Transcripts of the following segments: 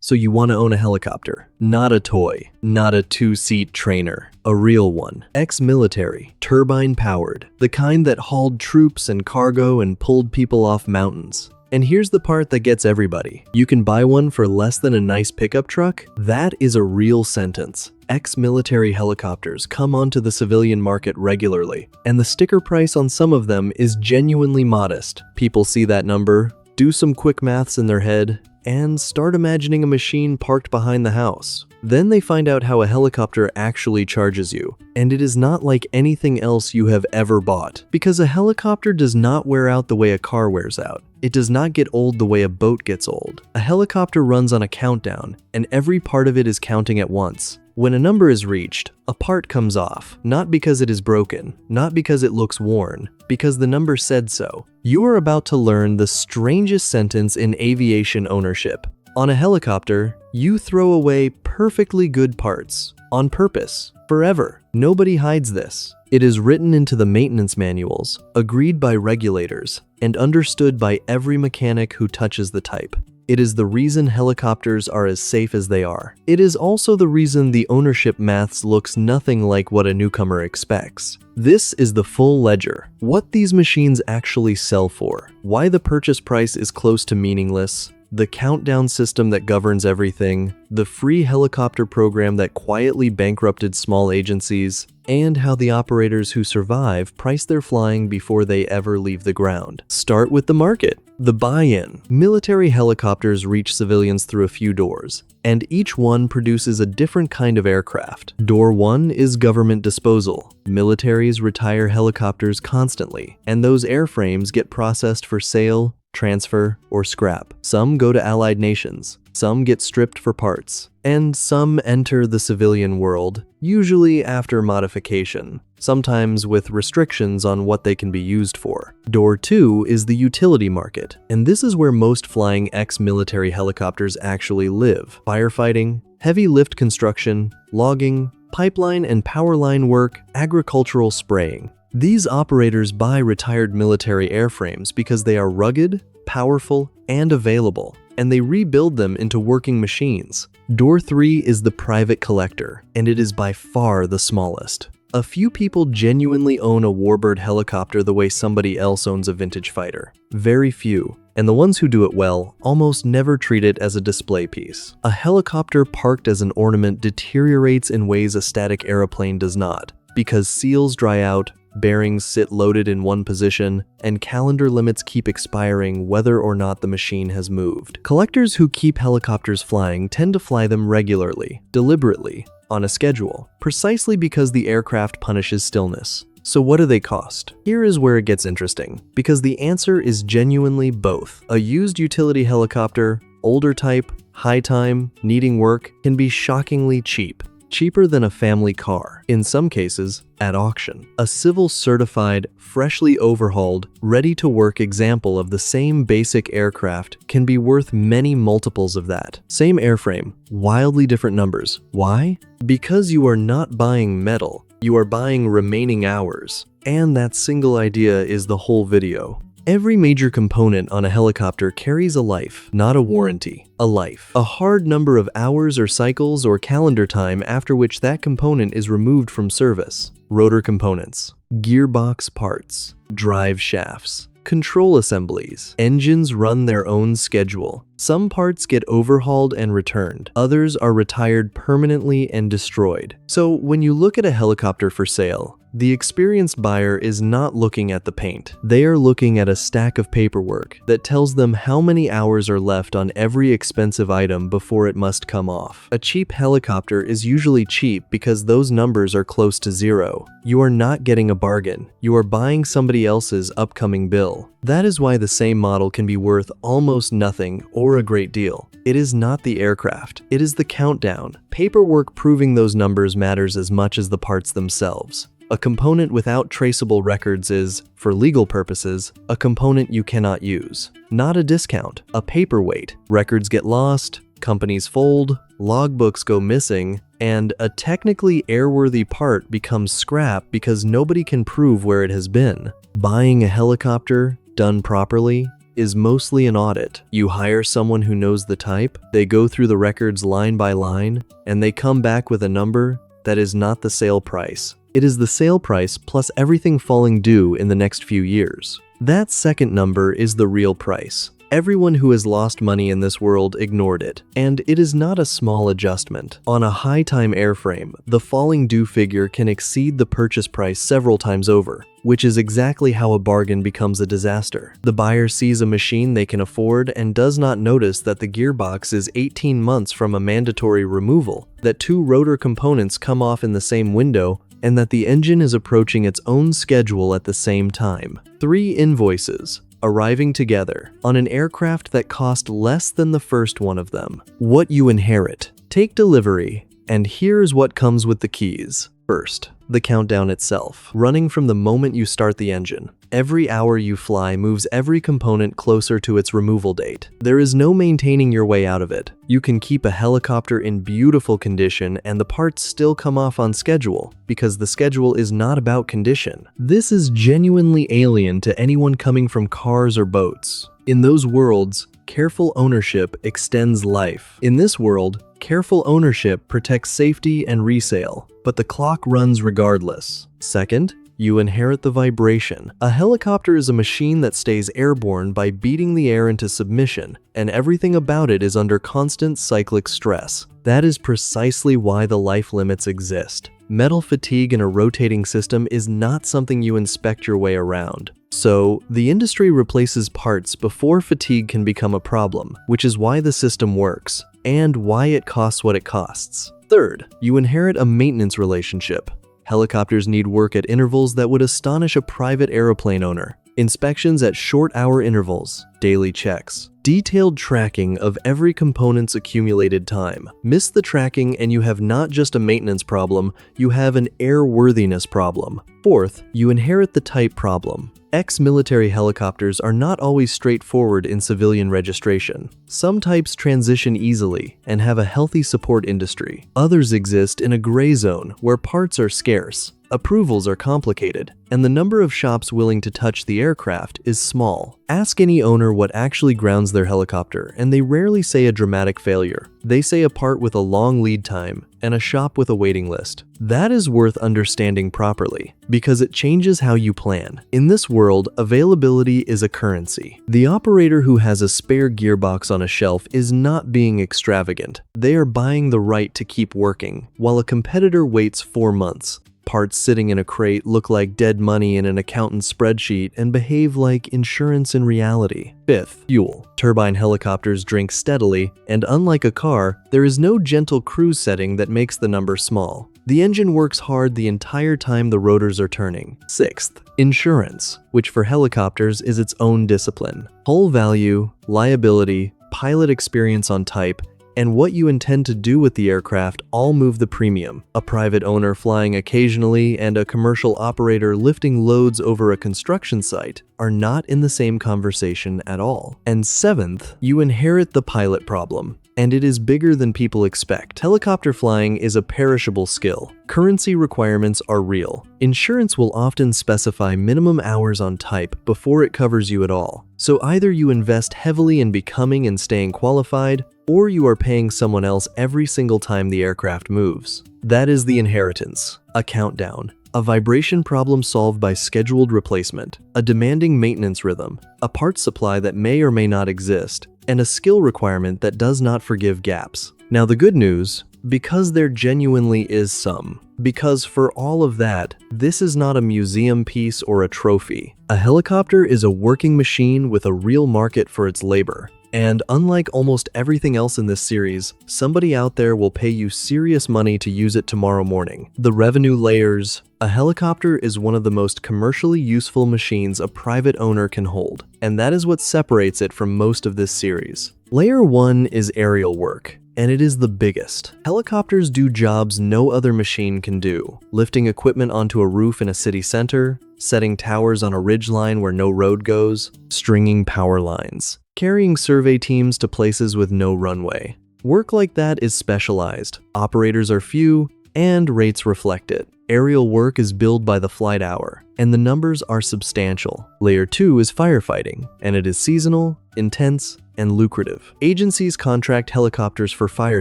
So you want to own a helicopter, not a toy, not a two-seat trainer, a real one. Ex-military, turbine-powered, the kind that hauled troops and cargo and pulled people off mountains. And here's the part that gets everybody. You can buy one for less than a nice pickup truck? That is a real sentence. Ex-military helicopters come onto the civilian market regularly, and the sticker price on some of them is genuinely modest. People see that number, do some quick maths in their head, and start imagining a machine parked behind the house. Then they find out how a helicopter actually charges you, and it is not like anything else you have ever bought. Because a helicopter does not wear out the way a car wears out. It does not get old the way a boat gets old. A helicopter runs on a countdown, and every part of it is counting at once. When a number is reached, a part comes off, not because it is broken, not because it looks worn, because the number said so. You are about to learn the strangest sentence in aviation ownership. On a helicopter, you throw away perfectly good parts, on purpose, forever. Nobody hides this. It is written into the maintenance manuals, agreed by regulators, and understood by every mechanic who touches the type. It is the reason helicopters are as safe as they are. It is also the reason the ownership maths looks nothing like what a newcomer expects. This is the full ledger. What these machines actually sell for. Why the purchase price is close to meaningless. The countdown system that governs everything. The free helicopter program that quietly bankrupted small agencies. And how the operators who survive price their flying before they ever leave the ground. Start with the market. The buy-in. Military helicopters reach civilians through a few doors, and each one produces a different kind of aircraft. Door 1 is government disposal. Militaries retire helicopters constantly, and those airframes get processed for sale, transfer, or scrap. Some go to allied nations, some get stripped for parts, and some enter the civilian world, usually after modification, sometimes with restrictions on what they can be used for. Door 2 is the utility market, and this is where most flying ex-military helicopters actually live. Firefighting, heavy lift construction, logging, pipeline and power line work, agricultural spraying. These operators buy retired military airframes because they are rugged, powerful, and available, and they rebuild them into working machines. Door 3 is the private collector, and it is by far the smallest. A few people genuinely own a warbird helicopter the way somebody else owns a vintage fighter. Very few, and the ones who do it well almost never treat it as a display piece. A helicopter parked as an ornament deteriorates in ways a static aeroplane does not, because seals dry out, bearings sit loaded in one position, and calendar limits keep expiring whether or not the machine has moved. Collectors who keep helicopters flying tend to fly them regularly, deliberately, on a schedule, precisely because the aircraft punishes stillness. So what do they cost? Here is where it gets interesting, because the answer is genuinely both. A used utility helicopter, older type, high time, needing work, can be shockingly cheap. Cheaper than a family car, in some cases, at auction. A civil certified, freshly overhauled, ready-to-work example of the same basic aircraft can be worth many multiples of that. Same airframe, wildly different numbers. Why? Because you are not buying metal, you are buying remaining hours. And that single idea is the whole video. Every major component on a helicopter carries a life, not a warranty. A life. A hard number of hours or cycles or calendar time after which that component is removed from service. Rotor components, gearbox parts, drive shafts, control assemblies. Engines run their own schedule. Some parts get overhauled and returned. Others are retired permanently and destroyed. So when you look at a helicopter for sale, the experienced buyer is not looking at the paint. They are looking at a stack of paperwork that tells them how many hours are left on every expensive item before it must come off. A cheap helicopter is usually cheap because those numbers are close to zero. You are not getting a bargain. You are buying somebody else's upcoming bill. That is why the same model can be worth almost nothing or a great deal. It is not the aircraft. It is the countdown. Paperwork proving those numbers matters as much as the parts themselves. A component without traceable records is, for legal purposes, a component you cannot use. Not a discount, a paperweight. Records get lost, companies fold, logbooks go missing, and a technically airworthy part becomes scrap because nobody can prove where it has been. Buying a helicopter, done properly, is mostly an audit. You hire someone who knows the type, they go through the records line by line, and they come back with a number that is not the sale price. It is the sale price plus everything falling due in the next few years. That second number is the real price. Everyone who has lost money in this world ignored it, and it is not a small adjustment. On a high-time airframe, the falling due figure can exceed the purchase price several times over, which is exactly how a bargain becomes a disaster. The buyer sees a machine they can afford and does not notice that the gearbox is 18 months from a mandatory removal, that 2 rotor components come off in the same window, and that the engine is approaching its own schedule at the same time. 3 invoices arriving together on an aircraft that cost less than the first one of them. What you inherit. Take delivery, and here's what comes with the keys. First, the countdown itself, running from the moment you start the engine. Every hour you fly moves every component closer to its removal date. There is no maintaining your way out of it. You can keep a helicopter in beautiful condition and the parts still come off on schedule, because the schedule is not about condition. This is genuinely alien to anyone coming from cars or boats. In those worlds, careful ownership extends life. In this world, careful ownership protects safety and resale, but the clock runs regardless. Second, you inherit the vibration. A helicopter is a machine that stays airborne by beating the air into submission, and everything about it is under constant cyclic stress. That is precisely why the life limits exist. Metal fatigue in a rotating system is not something you inspect your way around. So, the industry replaces parts before fatigue can become a problem, which is why the system works, and why it costs what it costs. Third, you inherit a maintenance relationship. Helicopters need work at intervals that would astonish a private aeroplane owner. Inspections at short-hour intervals, daily checks, detailed tracking of every component's accumulated time. Miss the tracking and you have not just a maintenance problem, you have an airworthiness problem. Fourth, you inherit the type problem. Ex-military helicopters are not always straightforward in civilian registration. Some types transition easily and have a healthy support industry. Others exist in a gray zone where parts are scarce, approvals are complicated, and the number of shops willing to touch the aircraft is small. Ask any owner what actually grounds their helicopter, and they rarely say a dramatic failure. They say a part with a long lead time and a shop with a waiting list. That is worth understanding properly, because it changes how you plan. In this world, availability is a currency. The operator who has a spare gearbox on a shelf is not being extravagant. They are buying the right to keep working, while a competitor waits 4 months. Parts sitting in a crate look like dead money in an accountant's spreadsheet and behave like insurance in reality. Fifth, fuel. Turbine helicopters drink steadily, and unlike a car, there is no gentle cruise setting that makes the number small. The engine works hard the entire time the rotors are turning. Sixth, insurance, which for helicopters is its own discipline. Hull value, liability, pilot experience on type, and what you intend to do with the aircraft all move the premium. A private owner flying occasionally and a commercial operator lifting loads over a construction site are not in the same conversation at all. And seventh, you inherit the pilot problem. And it is bigger than people expect. Helicopter flying is a perishable skill. Currency requirements are real. Insurance will often specify minimum hours on type before it covers you at all. So either you invest heavily in becoming and staying qualified, or you are paying someone else every single time the aircraft moves. That is the inheritance, a countdown, a vibration problem solved by scheduled replacement, a demanding maintenance rhythm, a parts supply that may or may not exist, and a skill requirement that does not forgive gaps. Now the good news, because there genuinely is some. Because for all of that, this is not a museum piece or a trophy. A helicopter is a working machine with a real market for its labor. And unlike almost everything else in this series, somebody out there will pay you serious money to use it tomorrow morning. The revenue layers. A helicopter is one of the most commercially useful machines a private owner can hold, and that is what separates it from most of this series. Layer 1 is aerial work, and it is the biggest. Helicopters do jobs no other machine can do, lifting equipment onto a roof in a city center, setting towers on a ridgeline where no road goes, stringing power lines, carrying survey teams to places with no runway. Work like that is specialized, operators are few, and rates reflect it. Aerial work is billed by the flight hour, and the numbers are substantial. Layer 2 is firefighting, and it is seasonal, intense, and lucrative. Agencies contract helicopters for fire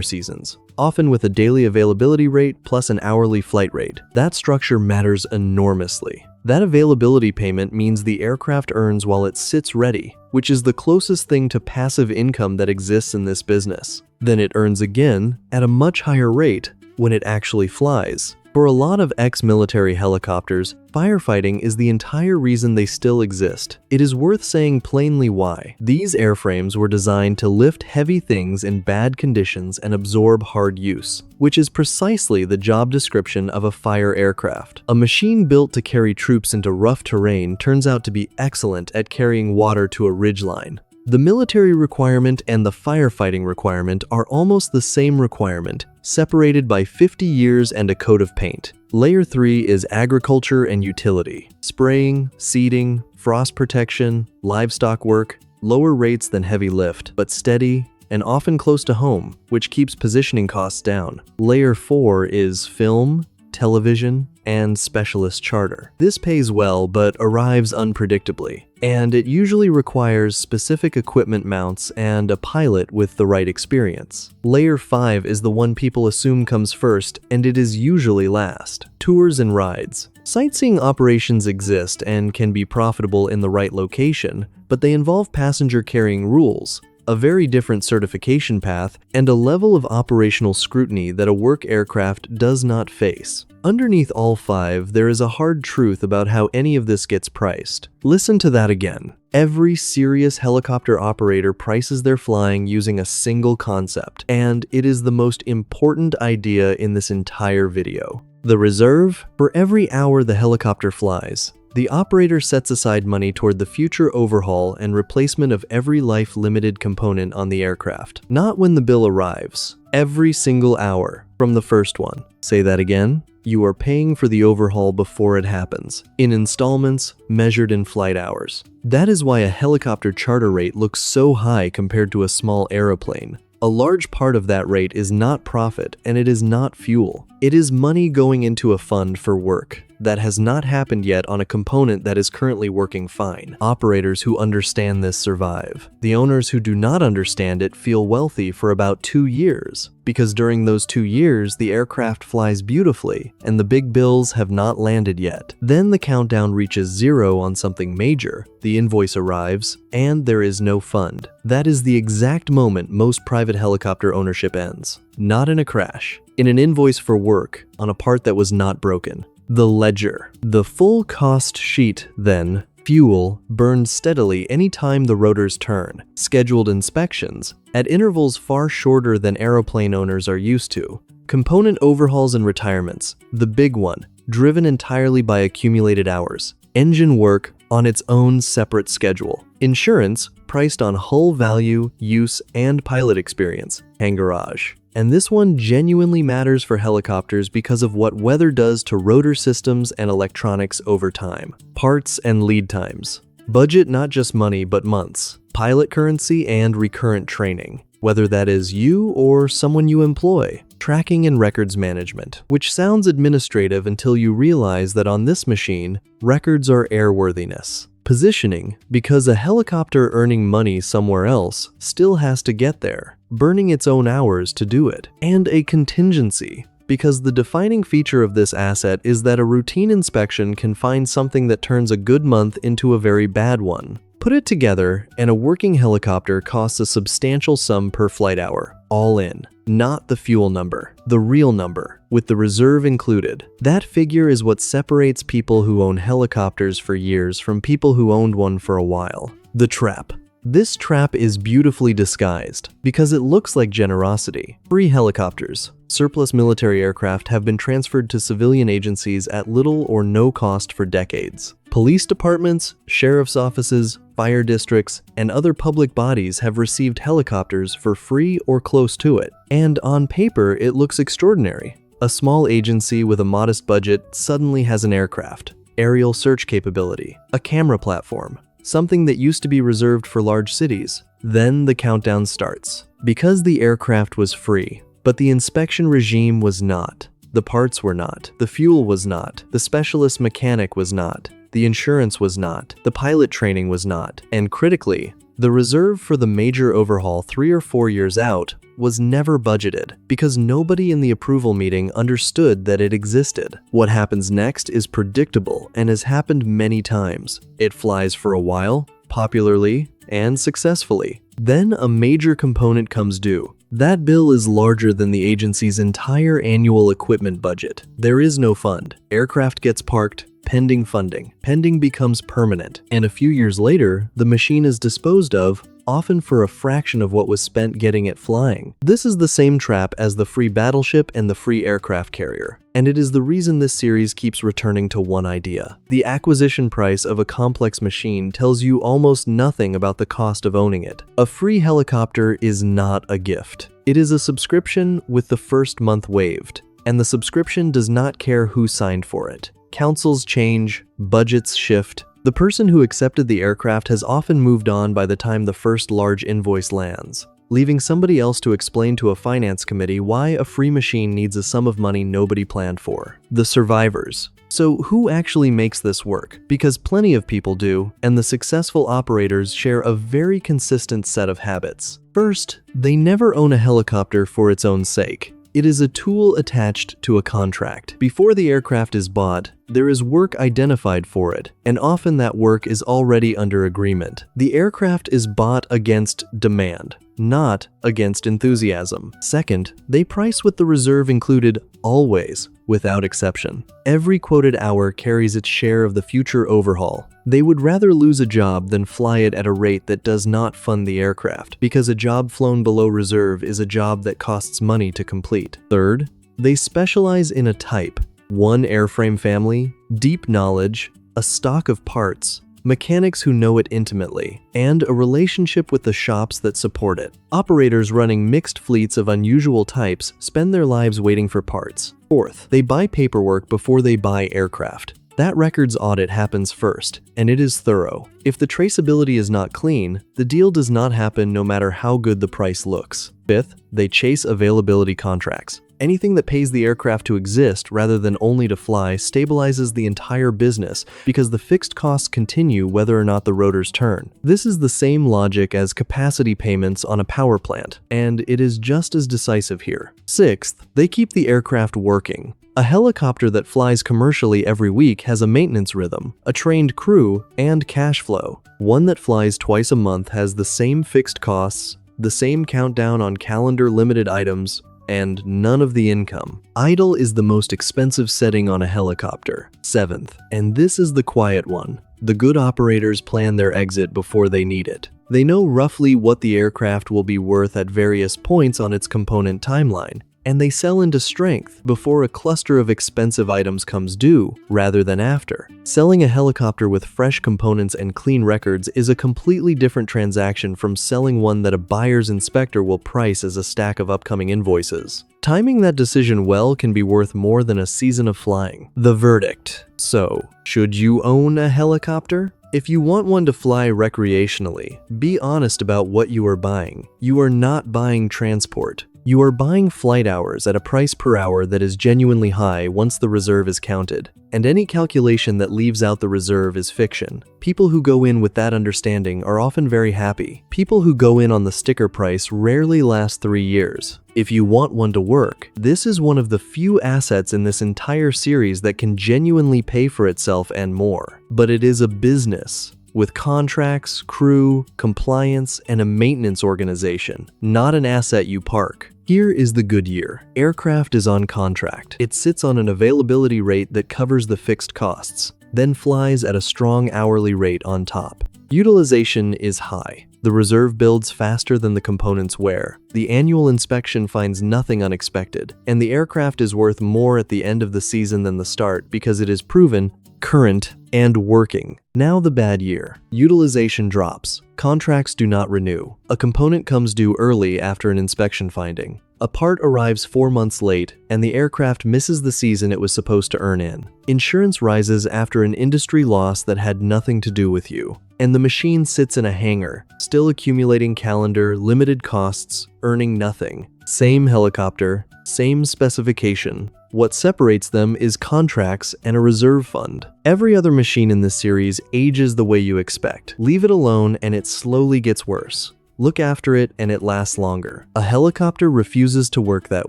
seasons, often with a daily availability rate plus an hourly flight rate. That structure matters enormously. That availability payment means the aircraft earns while it sits ready, which is the closest thing to passive income that exists in this business. Then it earns again at a much higher rate when it actually flies. For a lot of ex-military helicopters, firefighting is the entire reason they still exist. It is worth saying plainly why. These airframes were designed to lift heavy things in bad conditions and absorb hard use, which is precisely the job description of a fire aircraft. A machine built to carry troops into rough terrain turns out to be excellent at carrying water to a ridgeline. The military requirement and the firefighting requirement are almost the same requirement, separated by 50 years and a coat of paint. Layer 3 is agriculture and utility. Spraying, seeding, frost protection, livestock work, lower rates than heavy lift, but steady and often close to home, which keeps positioning costs down. Layer 4 is film, television, and specialist charter. This pays well but arrives unpredictably, and it usually requires specific equipment mounts and a pilot with the right experience. Layer 5 is the one people assume comes first, and it is usually last. Tours and rides. Sightseeing operations exist and can be profitable in the right location, but they involve passenger-carrying rules, a very different certification path, and a level of operational scrutiny that a work aircraft does not face. Underneath all 5, there is a hard truth about how any of this gets priced. Listen to that again. Every serious helicopter operator prices their flying using a single concept, and it is the most important idea in this entire video. The reserve. For every hour the helicopter flies, the operator sets aside money toward the future overhaul and replacement of every life-limited component on the aircraft. Not when the bill arrives. Every single hour from the first one. Say that again. You are paying for the overhaul before it happens, in installments measured in flight hours. That is why a helicopter charter rate looks so high compared to a small aeroplane. A large part of that rate is not profit, and it is not fuel. It is money going into a fund for work that has not happened yet on a component that is currently working fine. Operators who understand this survive. The owners who do not understand it feel wealthy for about 2 years, because during those 2 years, the aircraft flies beautifully, and the big bills have not landed yet. Then the countdown reaches 0 on something major, the invoice arrives, and there is no fund. That is the exact moment most private helicopter ownership ends. Not in a crash, in an invoice for work on a part that was not broken. The ledger. The full cost sheet, then, fuel, burned steadily anytime the rotors turn. Scheduled inspections, at intervals far shorter than aeroplane owners are used to. Component overhauls and retirements, the big one, driven entirely by accumulated hours. Engine work on its own separate schedule. Insurance, priced on hull value, use, and pilot experience. Hangarage. And this one genuinely matters for helicopters because of what weather does to rotor systems and electronics over time. Parts and lead times. Budget not just money but months. Pilot currency and recurrent training, whether that is you or someone you employ. Tracking and records management, which sounds administrative until you realize that on this machine, records are airworthiness. Positioning, because a helicopter earning money somewhere else still has to get there, burning its own hours to do it. And a contingency, because the defining feature of this asset is that a routine inspection can find something that turns a good month into a very bad one. Put it together, and a working helicopter costs a substantial sum per flight hour, all in. Not the fuel number, the real number, with the reserve included. That figure is what separates people who own helicopters for years from people who owned one for a while. The trap. This trap is beautifully disguised because it looks like generosity. Free helicopters, surplus military aircraft have been transferred to civilian agencies at little or no cost for decades. Police departments, sheriff's offices, fire districts, and other public bodies have received helicopters for free or close to it. And on paper, it looks extraordinary. A small agency with a modest budget suddenly has an aircraft, aerial search capability, a camera platform, something that used to be reserved for large cities. Then the countdown starts. Because the aircraft was free, but the inspection regime was not. The parts were not. The fuel was not. The specialist mechanic was not. The insurance was not. The pilot training was not. And critically, the reserve for the major overhaul 3 or 4 years out was never budgeted because nobody in the approval meeting understood that it existed. What happens next is predictable and has happened many times. It flies for a while, popularly and successfully. Then a major component comes due. That bill is larger than the agency's entire annual equipment budget. There is no fund. Aircraft gets parked, pending funding. Pending becomes permanent, and a few years later, the machine is disposed of, often for a fraction of what was spent getting it flying. This is the same trap as the free battleship and the free aircraft carrier, and it is the reason this series keeps returning to one idea. The acquisition price of a complex machine tells you almost nothing about the cost of owning it. A free helicopter is not a gift. It is a subscription with the first month waived, and the subscription does not care who signed for it. Councils change, budgets shift. The person who accepted the aircraft has often moved on by the time the first large invoice lands, leaving somebody else to explain to a finance committee why a free machine needs a sum of money nobody planned for. The survivors. So who actually makes this work? Because plenty of people do, and the successful operators share a very consistent set of habits. First, they never own a helicopter for its own sake. It is a tool attached to a contract. Before the aircraft is bought, there is work identified for it, and often that work is already under agreement. The aircraft is bought against demand, not against enthusiasm. Second, they price with the reserve included always, without exception. Every quoted hour carries its share of the future overhaul. They would rather lose a job than fly it at a rate that does not fund the aircraft, because a job flown below reserve is a job that costs money to complete. Third, they specialize in a type, one airframe family, deep knowledge, a stock of parts, mechanics who know it intimately, and a relationship with the shops that support it. Operators running mixed fleets of unusual types spend their lives waiting for parts. Fourth, they buy paperwork before they buy aircraft. That records audit happens first, and it is thorough. If the traceability is not clean, the deal does not happen no matter how good the price looks. Fifth, they chase availability contracts. Anything that pays the aircraft to exist rather than only to fly stabilizes the entire business because the fixed costs continue whether or not the rotors turn. This is the same logic as capacity payments on a power plant, and it is just as decisive here. Sixth, they keep the aircraft working. A helicopter that flies commercially every week has a maintenance rhythm, a trained crew, and cash flow. One that flies twice a month has the same fixed costs, the same countdown on calendar limited items, and none of the income. Idle is the most expensive setting on a helicopter. Seventh, and this is the quiet one. The good operators plan their exit before they need it. They know roughly what the aircraft will be worth at various points on its component timeline, and they sell into strength before a cluster of expensive items comes due, rather than after. Selling a helicopter with fresh components and clean records is a completely different transaction from selling one that a buyer's inspector will price as a stack of upcoming invoices. Timing that decision well can be worth more than a season of flying. The verdict. So, should you own a helicopter? If you want one to fly recreationally, be honest about what you are buying. You are not buying transport. You are buying flight hours at a price per hour that is genuinely high once the reserve is counted, and any calculation that leaves out the reserve is fiction. People who go in with that understanding are often very happy. People who go in on the sticker price rarely last 3 years. If you want one to work, this is one of the few assets in this entire series that can genuinely pay for itself and more. But it is a business, with contracts, crew, compliance, and a maintenance organization, not an asset you park. Here is the good year. Aircraft is on contract. It sits on an availability rate that covers the fixed costs, then flies at a strong hourly rate on top. Utilization is high. The reserve builds faster than the components wear. The annual inspection finds nothing unexpected, and the aircraft is worth more at the end of the season than the start because it is proven, current, and working. Now the bad year. Utilization drops. Contracts do not renew. A component comes due early after an inspection finding. A part arrives 4 months late, and the aircraft misses the season it was supposed to earn in. Insurance rises after an industry loss that had nothing to do with you. And the machine sits in a hangar, still accumulating calendar, limited costs, earning nothing. Same helicopter, same specification. What separates them is contracts and a reserve fund. Every other machine in this series ages the way you expect. Leave it alone and it slowly gets worse. Look after it and it lasts longer. A helicopter refuses to work that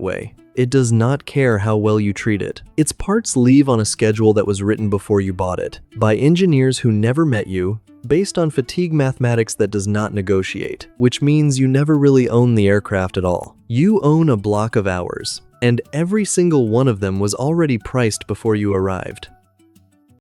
way. It does not care how well you treat it. Its parts leave on a schedule that was written before you bought it, by engineers who never met you, based on fatigue mathematics that does not negotiate, which means you never really own the aircraft at all. You own a block of hours, and every single one of them was already priced before you arrived.